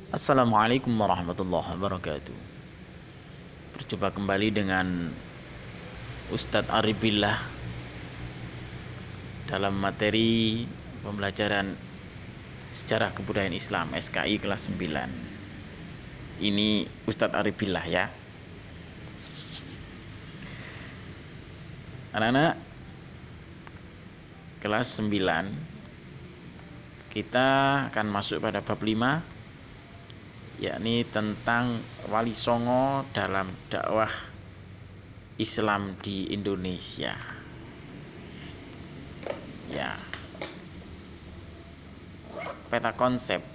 Assalamualaikum warahmatullahi wabarakatuh. Berjumpa kembali dengan Ustadz Arif Billah dalam materi pembelajaran Sejarah Kebudayaan Islam SKI kelas 9. Ini Ustadz Arif Billah ya. Anak-anak kelas 9, kita akan masuk pada bab 5, yakni tentang Wali Songo dalam dakwah Islam di Indonesia. Ya, peta konsep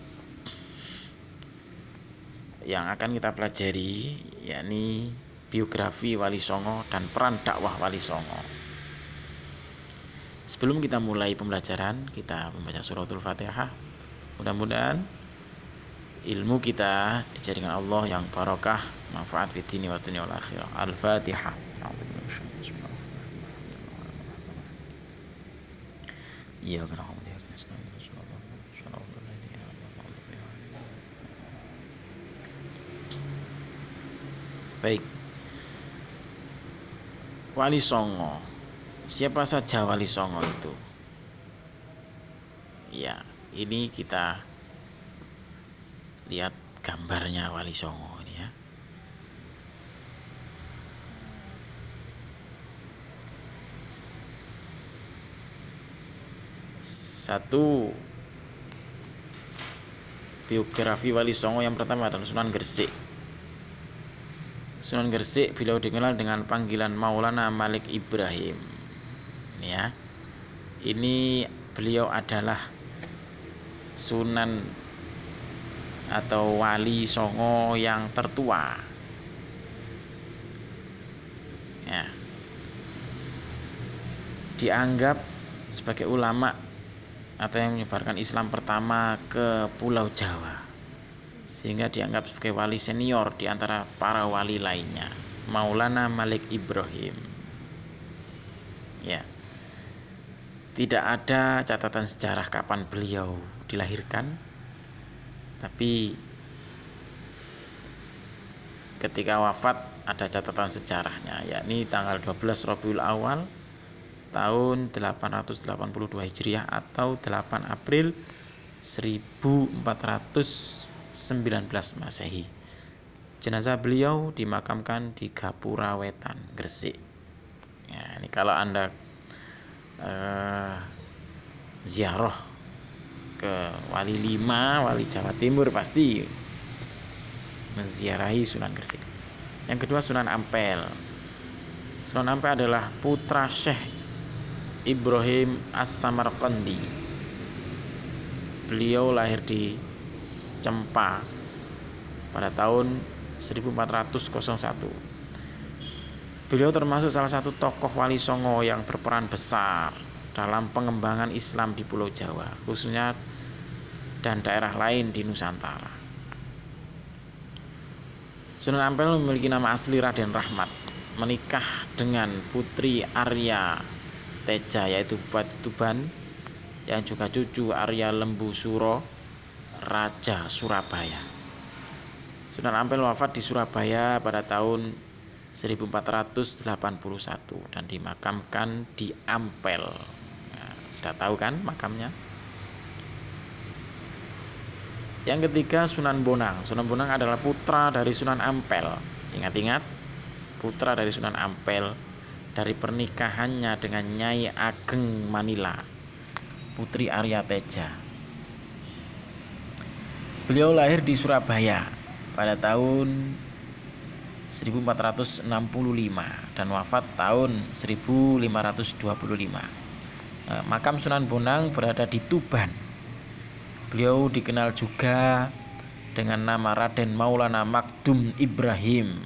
yang akan kita pelajari yakni biografi Wali Songo dan peran dakwah Wali Songo. Sebelum kita mulai pembelajaran, kita membaca suratul Fatihah. Mudah-mudahan ilmu kita dijadikan Allah yang barokah, manfaat fid dini wa dunya wal akhirah. Al-Fatihah. Iya, baik. Wali Songo. Siapa saja Wali Songo itu? Ya, ini kita lihat gambarnya Wali Songo ini ya. Satu, biografi Wali Songo yang pertama adalah Sunan Gresik. Sunan Gresik beliau dikenal dengan panggilan Maulana Malik Ibrahim. Ini ya. Ini beliau adalah Sunan atau Wali Songo yang tertua ya. Dianggap sebagai ulama atau yang menyebarkan Islam pertama ke Pulau Jawa, sehingga dianggap sebagai wali senior di antara para wali lainnya, Maulana Malik Ibrahim ya. Tidak ada catatan sejarah kapan beliau dilahirkan, tapi ketika wafat ada catatan sejarahnya, yakni tanggal 12 Rabiul Awal tahun 882 Hijriah atau 8 April 1419 Masehi. Jenazah beliau dimakamkan di Gapura Wetan, Gresik. Ya, ini kalau Anda ziarah ke Wali 5, Wali Jawa Timur, pasti menziarahi Sunan Gresik. Yang kedua, Sunan Ampel. Sunan Ampel adalah putra Syekh Ibrahim As-Samarqandi. Beliau lahir di Cempa pada tahun 1401. Beliau termasuk salah satu tokoh Wali Songo yang berperan besar dalam pengembangan Islam di Pulau Jawa, khususnya dan daerah lain di Nusantara. Sunan Ampel memiliki nama asli Raden Rahmat, menikah dengan Putri Arya Teja yaitu Bupati Tuban, yang juga cucu Arya Lembu Suro, Raja Surabaya. Sunan Ampel wafat di Surabaya pada tahun 1481 dan dimakamkan di Ampel. Nah, sudah tahu kan makamnya? Yang ketiga, Sunan Bonang. Sunan Bonang adalah putra dari Sunan Ampel. Ingat-ingat, putra dari Sunan Ampel dari pernikahannya dengan Nyai Ageng Manila, Putri Arya Teja. Beliau lahir di Surabaya pada tahun 1465 dan wafat tahun 1525. Makam Sunan Bonang berada di Tuban. Beliau dikenal juga dengan nama Raden Maulana Makdum Ibrahim.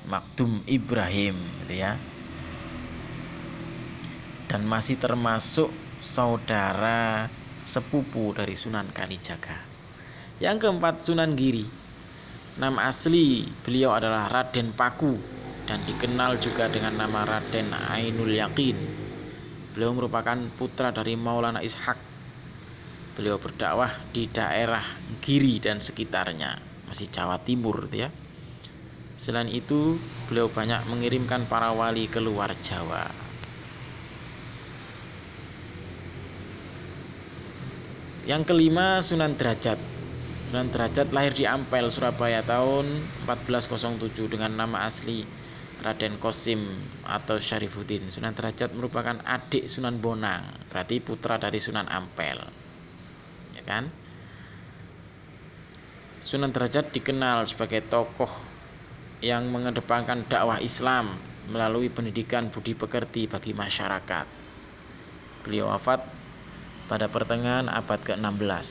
Makdum Ibrahim gitu ya. Dan masih termasuk saudara sepupu dari Sunan Kalijaga. Yang keempat, Sunan Giri. Nama asli beliau adalah Raden Paku dan dikenal juga dengan nama Raden Ainul Yakin. Beliau merupakan putra dari Maulana Ishak Beliau berdakwah di daerah Giri dan sekitarnya, masih Jawa Timur ya. Selain itu, beliau banyak mengirimkan para wali keluar Jawa. Yang kelima, Sunan Derajat. Sunan Derajat lahir di Ampel, Surabaya tahun 1407 dengan nama asli Raden Qasim atau Syarifuddin. Sunan Derajat merupakan adik Sunan Bonang, berarti putra dari Sunan Ampel. Ya kan? Sunan Derajat dikenal sebagai tokoh yang mengedepankan dakwah Islam melalui pendidikan budi pekerti bagi masyarakat. Beliau wafat pada pertengahan abad ke-16,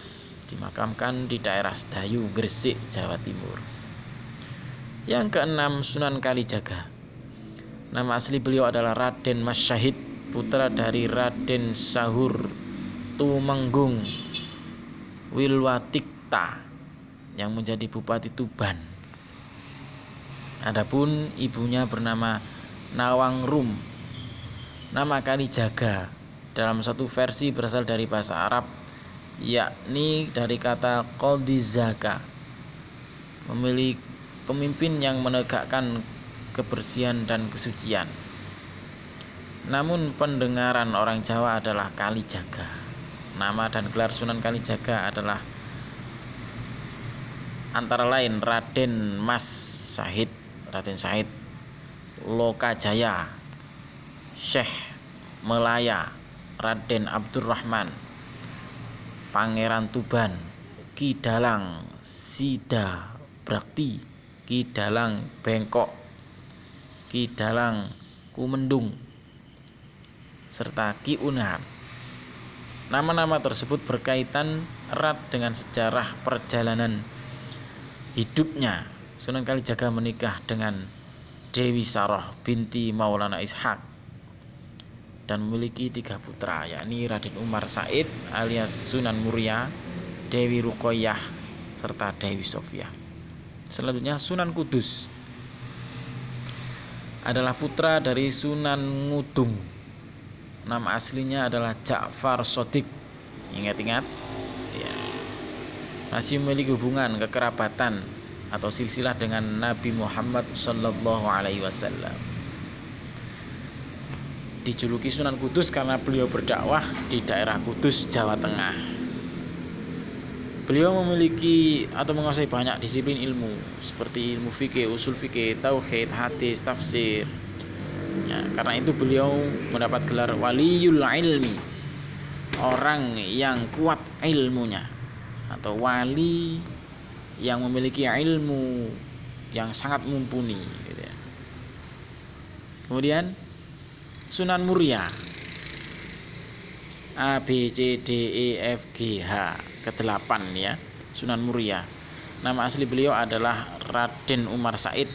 dimakamkan di daerah Sedayu, Gresik, Jawa Timur. Yang keenam, Sunan Kalijaga. Nama asli beliau adalah Raden Mas Syahid, putra dari Raden Sahur Tumenggung Wilwatikta yang menjadi Bupati Tuban. Adapun ibunya bernama Nawangrum. Nama Kalijaga dalam satu versi berasal dari bahasa Arab, yakni dari kata Qaldizaka, memiliki pemimpin yang menegakkan kebersihan dan kesucian. Namun pendengaran orang Jawa adalah Kalijaga. Nama dan gelar Sunan Kalijaga adalah antara lain Raden Mas Syahid, Raden Syahid Lokajaya, Syekh Melaya, Raden Abdurrahman, Pangeran Tuban, Ki Dalang Sida Brakti, Ki Dalang Bengkok, Ki Dalang Kumendung, serta Ki Unahan. Nama-nama tersebut berkaitan erat dengan sejarah perjalanan hidupnya. Sunan Kalijaga menikah dengan Dewi Saroh binti Maulana Ishak dan memiliki 3 putra, yakni Raden Umar Said alias Sunan Muria, Dewi Ruqayyah, serta Dewi Sofia. Selanjutnya Sunan Kudus adalah putra dari Sunan Ngudung. Nama aslinya adalah Ja'far Shodiq. Ingat-ingat ya. Masih memiliki hubungan kekerabatan atau silsilah dengan Nabi Muhammad Sallallahu Alaihi Wasallam. Dijuluki Sunan Kudus karena beliau berdakwah di daerah Kudus, Jawa Tengah. Beliau memiliki atau menguasai banyak disiplin ilmu seperti ilmu fikih, usul fikih, tauhid, hadis, tafsir. Ya, karena itu beliau mendapat gelar waliyul ilmi, orang yang kuat ilmunya, atau wali yang memiliki ilmu yang sangat mumpuni gitu ya. Kemudian Sunan Muria, A B C D E F G H, ke-8 ya, Sunan Muria. Nama asli beliau adalah Raden Umar Said.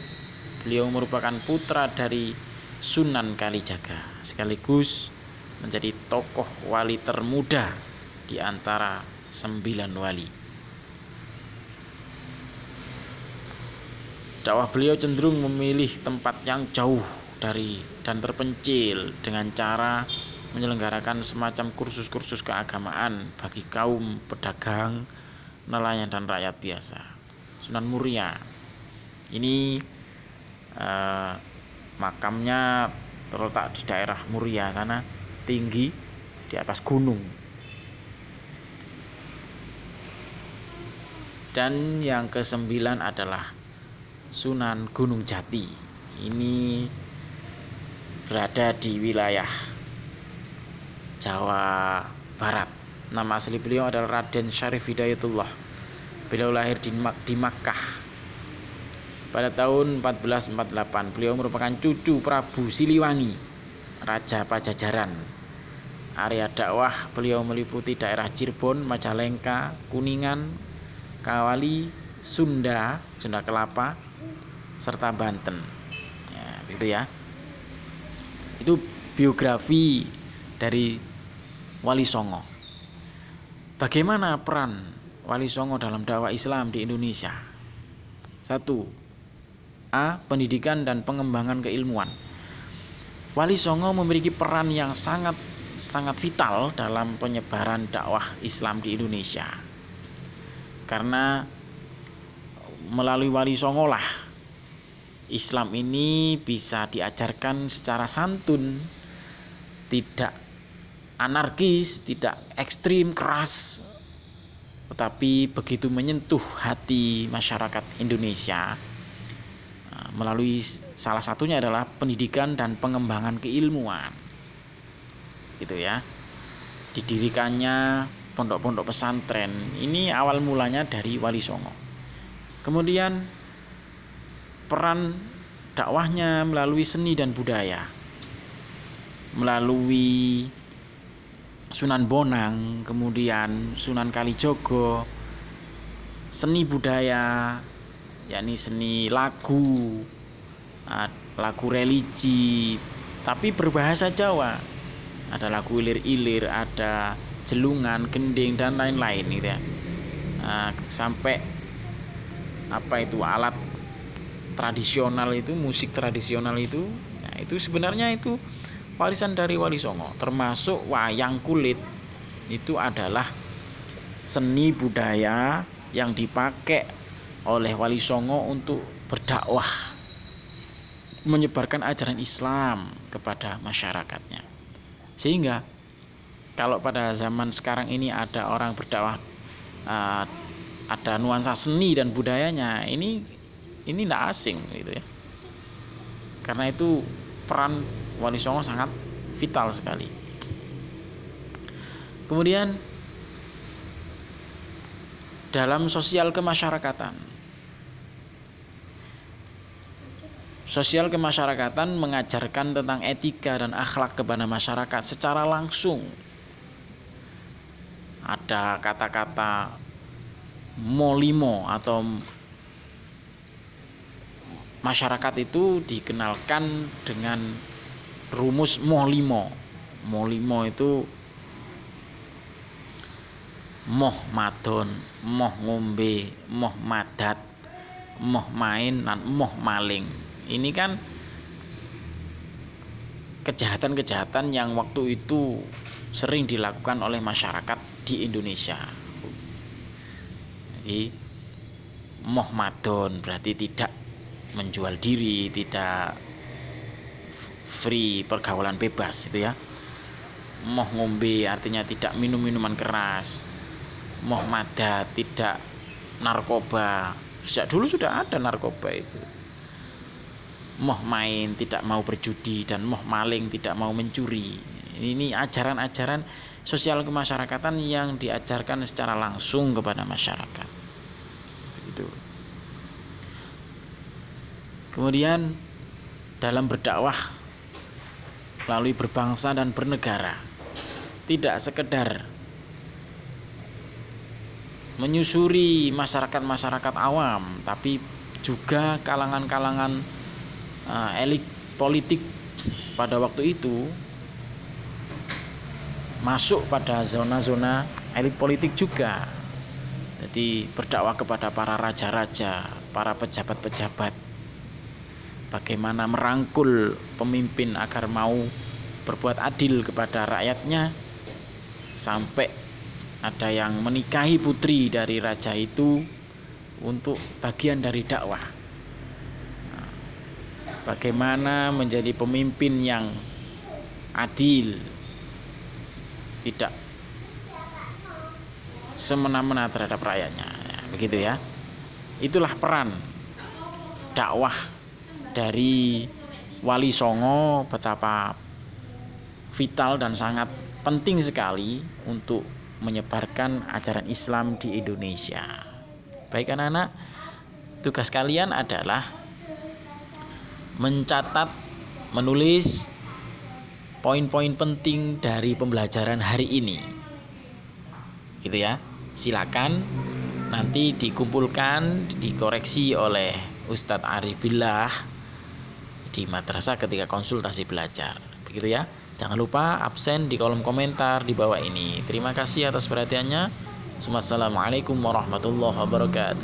Beliau merupakan putra dari Sunan Kalijaga, sekaligus menjadi tokoh wali termuda di antara 9 wali. Dakwah beliau cenderung memilih tempat yang jauh dari dan terpencil dengan cara menyelenggarakan semacam kursus-kursus keagamaan bagi kaum pedagang, nelayan, dan rakyat biasa. Sunan Muria ini makamnya terletak di daerah Muria sana, tinggi di atas gunung. Dan yang ke-9 adalah Sunan Gunung Jati. Ini berada di wilayah Jawa Barat. Nama asli beliau adalah Raden Syarif Hidayatullah. Beliau lahir di Makkah pada tahun 1448. Beliau merupakan cucu Prabu Siliwangi, Raja Pajajaran. Area dakwah beliau meliputi daerah Cirebon, Majalengka, Kuningan, Kawali, Sunda Kelapa, serta Banten. Ya, begitu ya. Itu biografi dari Wali Songo. Bagaimana peran Wali Songo dalam dakwah Islam di Indonesia? 1. A. Pendidikan dan pengembangan keilmuan. Wali Songo memiliki peran yang sangat sangat vital dalam penyebaran dakwah Islam di Indonesia. Karena melalui Wali Songo lah Islam ini bisa diajarkan secara santun, tidak anarkis, tidak ekstrim keras, tetapi begitu menyentuh hati masyarakat Indonesia melalui salah satunya adalah pendidikan dan pengembangan keilmuan, gitu ya. Didirikannya pondok-pondok pesantren ini awal mulanya dari Wali Songo. Kemudian peran dakwahnya melalui seni dan budaya, melalui Sunan Bonang, kemudian Sunan Kalijogo, seni budaya, yakni seni lagu, lagu religi, tapi berbahasa Jawa. Ada lagu ilir-ilir, ada jelungan, gending, dan lain-lain gitu ya. Sampai alat tradisional itu, musik tradisional itu, nah itu sebenarnya itu warisan dari Wali Songo. Termasuk wayang kulit itu adalah seni budaya yang dipakai oleh Wali Songo untuk berdakwah, menyebarkan ajaran Islam kepada masyarakatnya. Sehingga kalau pada zaman sekarang ini ada orang berdakwah, ada nuansa seni dan budayanya, ini tidak asing gitu ya. Karena itu peran Wali Songo sangat vital sekali. Kemudian dalam sosial kemasyarakatan, mengajarkan tentang etika dan akhlak kepada masyarakat secara langsung. Ada kata-kata molimo atau masyarakat itu dikenalkan dengan rumus molimo. Molimo itu moh madon, moh ngombe, moh madat, moh main, dan moh maling. Ini kan kejahatan-kejahatan yang waktu itu sering dilakukan oleh masyarakat di Indonesia. Jadi moh madon berarti tidak menjual diri, tidak free, pergaulan bebas itu ya. Moh ngombe artinya tidak minum minuman keras. Moh madat tidak narkoba. Sejak dulu sudah ada narkoba itu. Moh main tidak mau berjudi, dan moh maling tidak mau mencuri. Ini ajaran-ajaran sosial kemasyarakatan yang diajarkan secara langsung kepada masyarakat. Begitu. Kemudian dalam berdakwah melalui berbangsa dan bernegara, tidak sekedar menyusuri masyarakat-masyarakat awam, tapi juga kalangan-kalangan elit politik pada waktu itu masuk pada zona-zona elit politik juga. Jadi berdakwah kepada para raja-raja, para pejabat-pejabat, bagaimana merangkul pemimpin agar mau berbuat adil kepada rakyatnya, sampai ada yang menikahi putri dari raja itu untuk bagian dari dakwah. Bagaimana menjadi pemimpin yang adil, tidak semena-mena terhadap rakyatnya, begitu ya. Itulah peran dakwah dari Wali Songo, betapa vital dan sangat penting sekali untuk menyebarkan ajaran Islam di Indonesia. Baik anak-anak, tugas kalian adalah mencatat, menulis poin-poin penting dari pembelajaran hari ini, gitu ya. Silakan nanti dikumpulkan, dikoreksi oleh Ustadz Arif Billah di madrasah ketika konsultasi belajar, begitu ya. Jangan lupa absen di kolom komentar di bawah ini. Terima kasih atas perhatiannya. Wassalamualaikum warahmatullahi wabarakatuh.